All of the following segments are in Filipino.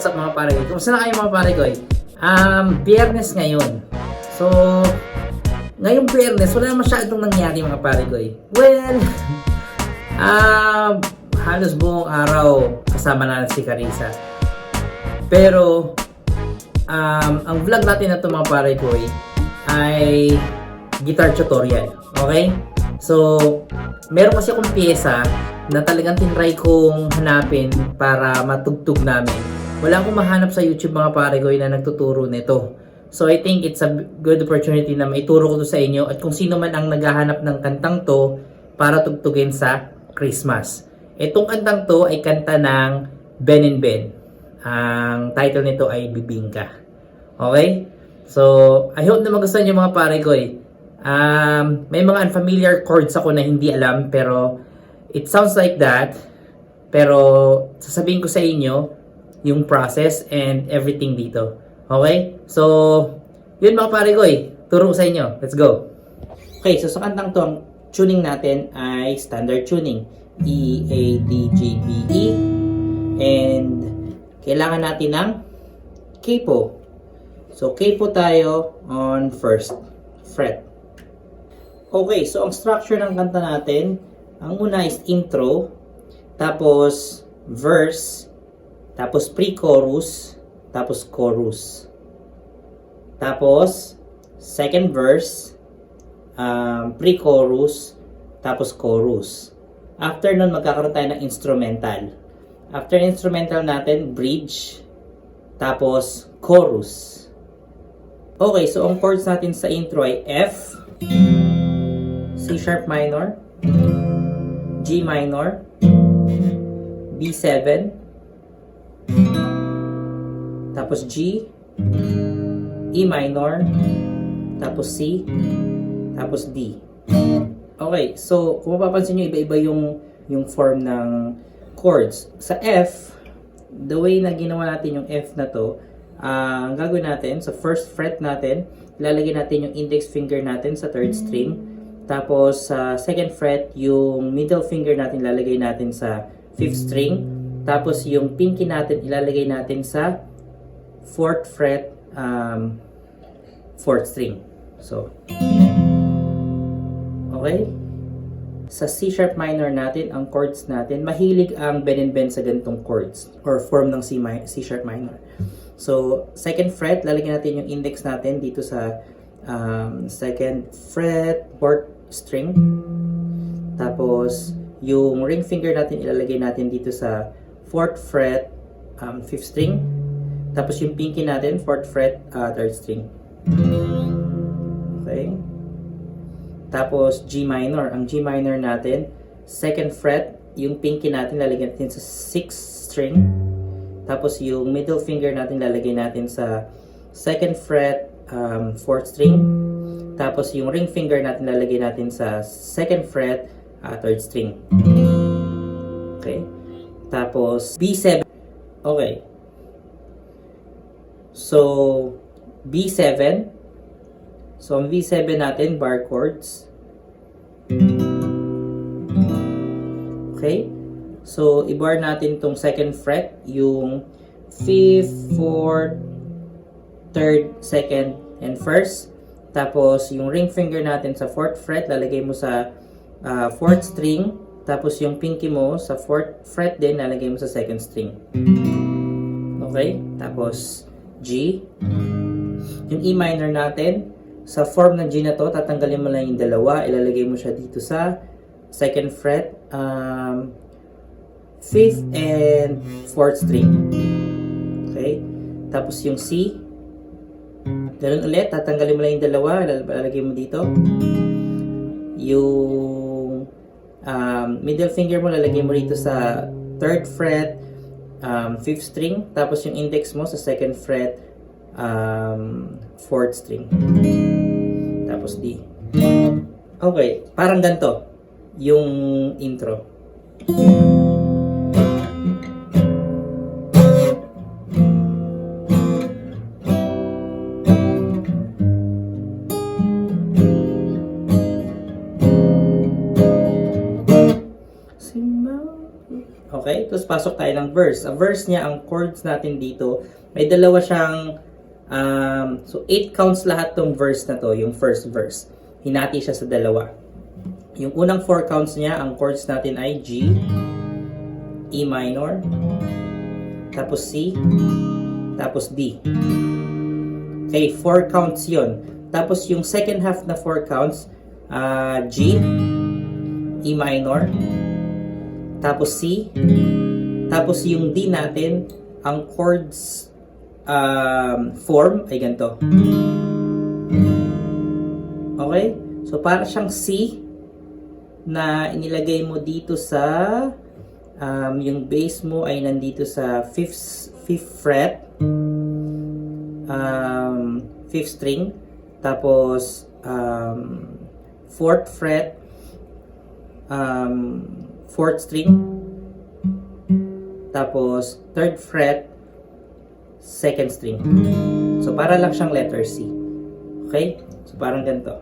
what's up mga pare ko? Kumusta na kayo mga pare ko? Biyernes ngayon. So, ngayong Biyernes, wala masyadong nangyari mga pare ko. Well, halos buong araw kasama na si Carissa. Pero, ang vlog natin na ito mga pare ko ay guitar tutorial. Okay? So, meron kasi akong pyesa na talagang tinry kong hanapin para matugtog namin. Wala akong mahanap sa YouTube mga pare ko na nagtuturo nito. So I think it's a good opportunity na maituro ko to sa inyo at kung sino man ang naghahanap ng kantang to para tugtugin sa Christmas. Itong kantang to ay kanta ng Ben and Ben. Ang title nito ay Bibingka. Okay? So I hope na magustuhan nyo mga pare ko may mga unfamiliar chords ako na hindi alam pero it sounds like that, pero sasabihin ko sa inyo yung process and everything dito. Okay? So, yun mga pare ko turo ko sa inyo. Let's go! Okay, so sa kantang to, ang tuning natin ay standard tuning. E, A, D, G, B, E. And, kailangan natin ng capo. So, capo tayo on first fret. Okay, so ang structure ng kanta natin, ang una is intro, tapos verse, tapos pre-chorus, tapos chorus. Tapos second verse, pre-chorus, tapos chorus. After nun, magkakaroon tayo ng instrumental. After instrumental natin, bridge, tapos chorus. Okay, so ang chords natin sa intro ay F, C sharp minor, G minor, B7, tapos G, E minor, tapos C, tapos D. Okay, so kung mapapansin nyo, iba-iba yung form ng chords. Sa F, the way na ginawa natin yung F na to, ang gagawin natin, sa first fret natin, ilalagay natin yung index finger natin sa third string. Tapos sa second fret, yung middle finger natin ilalagay natin sa fifth string. Tapos yung pinky natin ilalagay natin sa fourth fret, fourth string. So, okay? Sa C sharp minor natin, ang chords natin, mahilig ang Ben and Ben sa ganitong chords or form ng C sharp minor. So, second fret, lalagyan natin yung index natin dito sa second fret, fourth string. Tapos, yung ring finger natin ilalagay natin dito sa 4th fret, 5th string. Tapos, yung pinky natin, 4th fret, 3rd string. Okay? Tapos, G minor. Ang G minor natin, 2nd fret, yung pinky natin lalagyan natin sa 6th string. Tapos, yung middle finger natin lalagay natin sa 2nd fret, 4th string. Tapos yung ring finger natin lalagay natin sa 2nd fret, 3rd string. Okay? Tapos B7. Okay. So B7. So ang B7 natin, bar chords. Okay? So i-bar natin tong 2nd fret, yung 5th, 4th, 3rd, 2nd, and 1st. Tapos, yung ring finger natin sa 4th fret, lalagay mo sa 4th string. Tapos, yung pinky mo sa 4th fret din, lalagay mo sa 2nd string. Okay? Tapos, G. Yung E minor natin, sa form ng G na to, tatanggalin mo lang yung dalawa. Ilalagay mo siya dito sa 2nd fret, 5th and 4th string. Okay? Tapos, yung C. Ganun ulit, tatanggalin mo lang yung dalawa, lalagay mo dito. Yung middle finger mo, lalagay mo dito sa 3rd fret, 5th string. Tapos yung index mo sa 2nd fret, 4th string. Tapos D. Okay, parang ganito yung intro. Okay? Tapos pasok tayo ng verse. Ang verse niya, ang chords natin dito, may dalawa siyang, so 8 counts lahat tong verse na to, yung first verse. Hinati siya sa dalawa. Yung unang 4 counts niya, ang chords natin ay G, E minor, tapos C, tapos D. Okay, 4 counts yon. Tapos yung second half na 4 counts, G, E minor, tapos C, tapos yung D natin, ang chords form ay ganito. Okay? So para siyang C na inilagay mo dito sa yung bass mo ay nandito sa 5th fret, 5th string, tapos 4th fret, 4th string, tapos 3rd fret, 2nd string. So para lang siyang letter C. Okay? So parang ganito.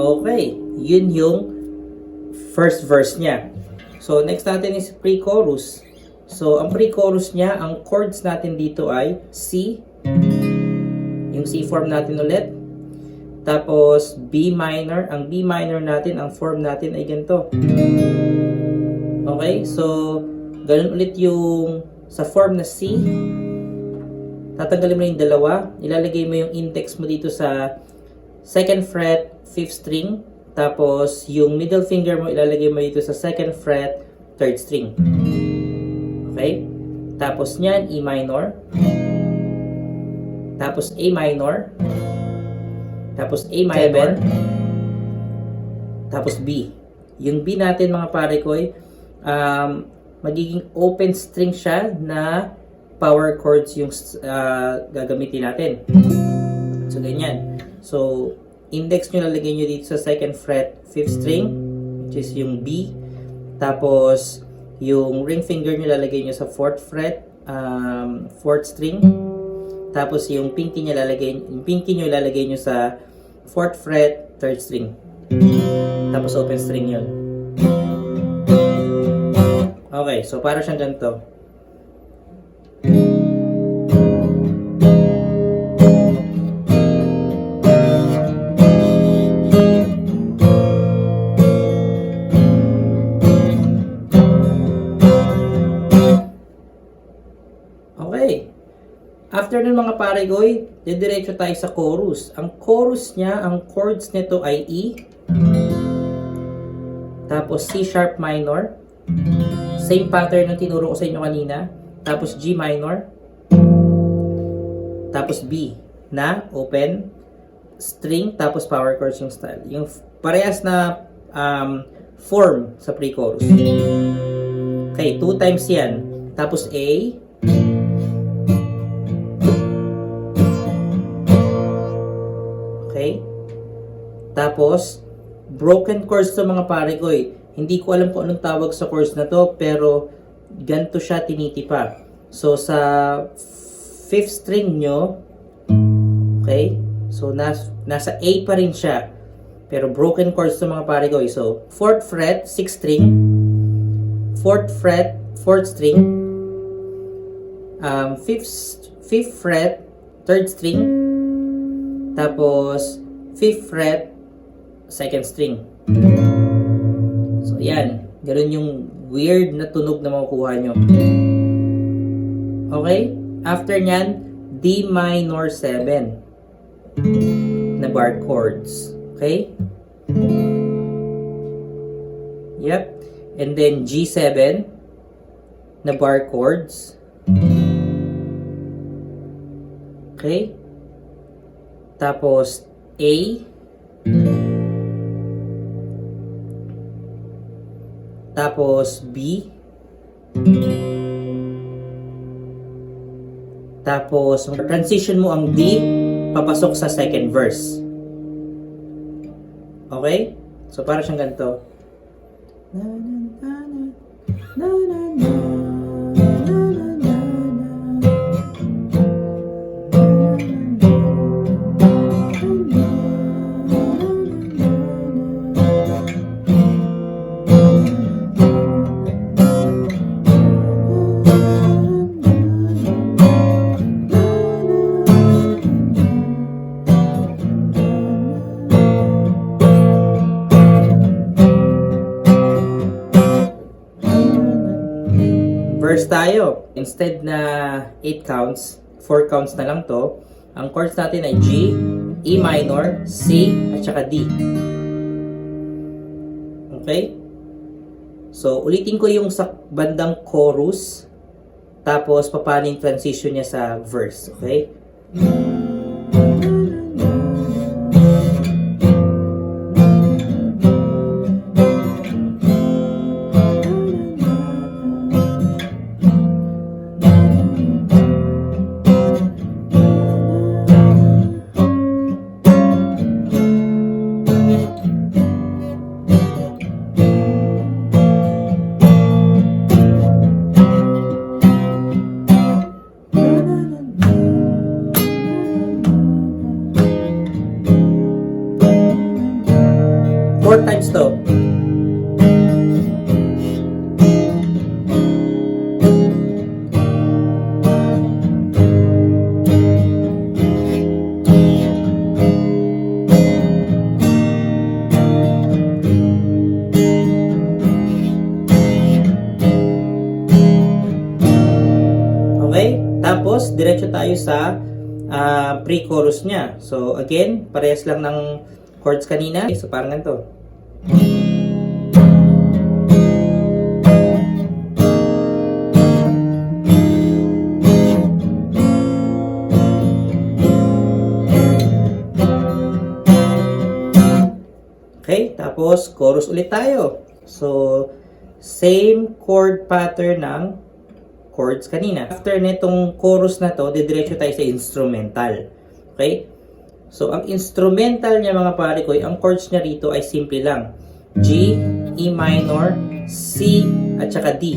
Okay, yun yung first verse niya. So, next natin is pre-chorus. So, ang pre-chorus niya, ang chords natin dito ay C, yung C form natin ulit. Tapos, B minor. Ang B minor natin, ang form natin ay ganito. Okay, so, ganun ulit yung sa form na C. Tatanggalin mo yung dalawa. Ilalagay mo yung index mo dito sa 2nd fret, 5th string. Tapos, yung middle finger mo ilalagay mo dito sa 2nd fret, 3rd string. Okay? Tapos niyan, E minor. Tapos A minor. Tapos A minor. Tapos B. Yung B natin mga pare ko ay magiging open string siya na power chords yung gagamitin natin. So, ganyan. So, index nyo lalagay nyo dito sa 2nd fret, 5th string, which is yung B. Tapos, yung ring finger nyo lalagay nyo sa 4th fret, 4th string. Tapos, yung pinky nyo lalagay nyo sa 4th fret, 3rd string. Tapos, open string yun. Okay, so para siyang ganito. Okay. After nun mga paregoy, didiretso tayo sa chorus. Ang chorus niya, ang chords nito ay E. Tapos C sharp minor. Same pattern ng tinuro ko sa inyo kanina. Tapos G minor. Tapos B na open string. Tapos power chords yung style. Yung parehas na form sa pre-chorus. Okay, 2 times yan. Tapos A. Okay. Tapos, broken chords to mga pare ko eh. Hindi ko alam kung anong tawag sa chords na to, pero ganito siya tinitipa. So, sa 5th string nyo, okay, so nasa A pa rin siya. Pero broken chords to mga pare ko eh. So, 4th fret, 6th string, 4th fret, 4th string, 5th fret, 3rd string, tapos 5th fret, 2nd string. So, yan. Ganun yung weird na tunog na makukuha nyo. Okay? After nyan, D minor 7 na bar chords. Okay? Yep. And then G7 na bar chords. Okay? Tapos A. Tapos B. Tapos transition mo ang D papasok sa second verse. Okay? So para siyang ganito. Verse tayo. Instead na 8 counts, 4 counts na lang to. Ang chords natin ay G, E minor, C, at saka D. Okay? So, ulitin ko yung sa bandang chorus, tapos paano yung transition niya sa verse. Okay? Four times to. Okay? Tapos, diretso tayo sa pre-chorus niya. So, again, parehas lang ng chords kanina. So, parang ganito. Okay, tapos chorus ulit tayo. So, same chord pattern ng chords kanina. After nitong chorus na to, didiretso tayo sa instrumental. Okay? So, ang instrumental niya mga pare ko, ang chords niya rito ay simple lang. G, E minor, C, at saka D.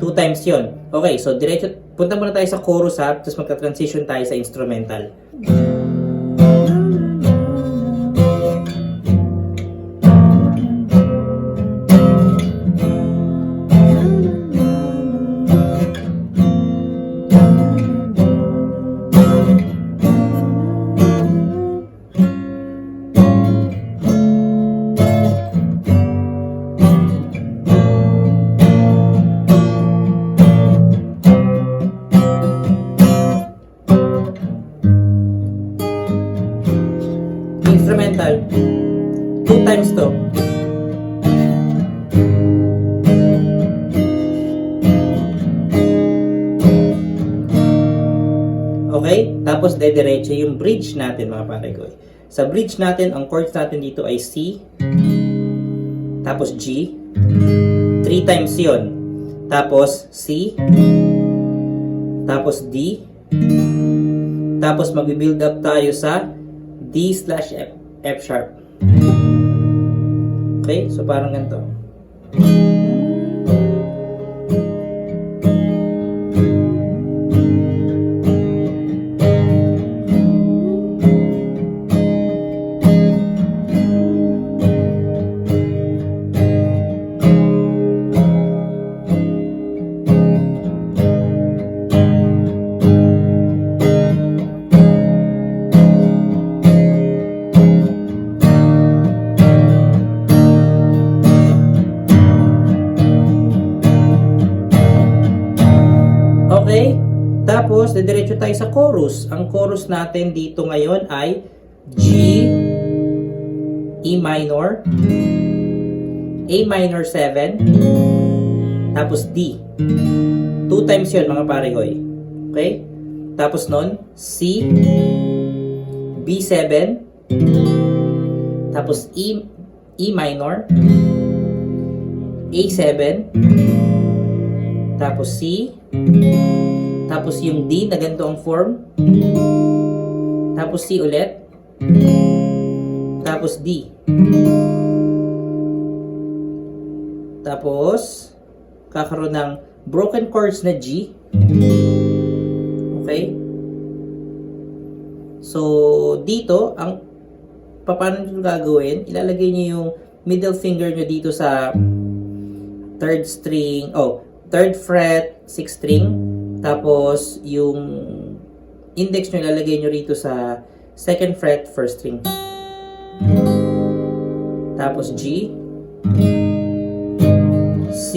2 times yon. Okay, so diretso, punta muna tayo sa chorus ha, tapos magka-transition tayo sa instrumental. Instrumental. 2 times to. Okay? Tapos dediretso yung bridge natin mga pare ko. Sa bridge natin, ang chords natin dito ay C, tapos G, 3 times yon. Tapos C, tapos D, tapos mag-build up tayo sa D slash F sharp. Okay? So parang ganito. diretso tayo sa chorus. Ang chorus natin dito ngayon ay G, E minor, A minor 7, tapos D. 2 times yun mga pare ko eh. Okay? Tapos nun, C, B7, tapos E minor, A7, tapos C, tapos yung D na ganito ang form, tapos C ulit, tapos D. Tapos, kakaroon ng broken chords na G. Okay? So, dito, paano nyo gagawin? Ilalagay nyo yung middle finger nyo dito sa third fret, 6th string. Tapos, yung index nyo ilalagay nyo rito sa 2nd fret, 1st string. Tapos G, C,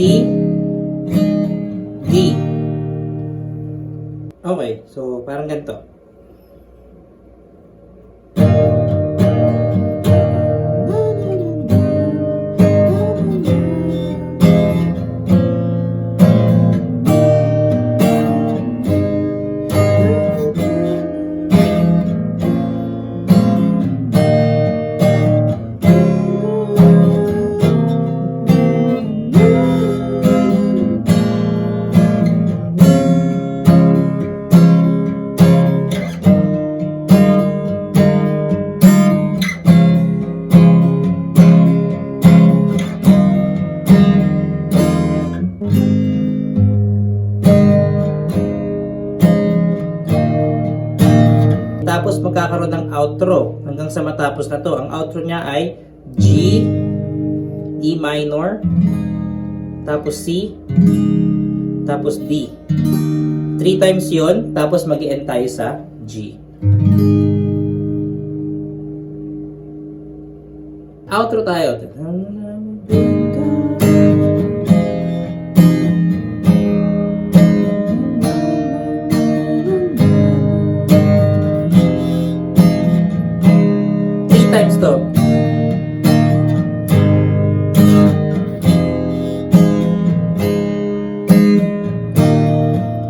D. Okay, so parang ganito. Tapos magkakaroon ng outro hanggang sa matapos na to. Ang outro niya ay G, E minor, tapos C, tapos D. 3 times yon, tapos mag-i-end tayo sa G. Outro tayo. Times to.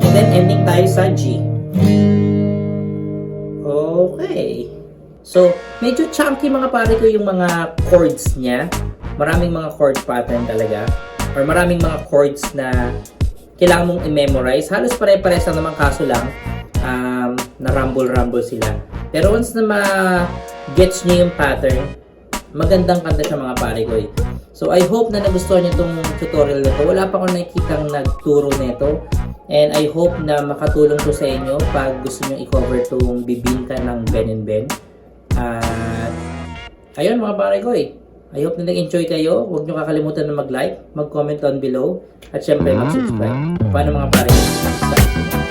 And then ending tayo sa G. Okay. So, medyo chunky mga pare ko yung mga chords niya. Maraming mga chord pattern talaga. Or maraming mga chords na kailangan mong i-memorize. Halos pare-pares lang naman, kaso lang na rumble-rumble sila. Pero once na gets nyo yung pattern, magandang kanta siya mga pare ko eh. So I hope na nagustuhan nyo itong tutorial na ito. Wala pa akong nakikitang nagturo nito. And I hope na makatulong to sa inyo pag gusto nyo i-cover itong bibingka ng Ben and Ben. At ayun mga pare ko eh. I hope na nag-enjoy kayo. Huwag nyo kakalimutan na mag-like, mag-comment down below. At syempre mag-subscribe. Paano mga pare ko?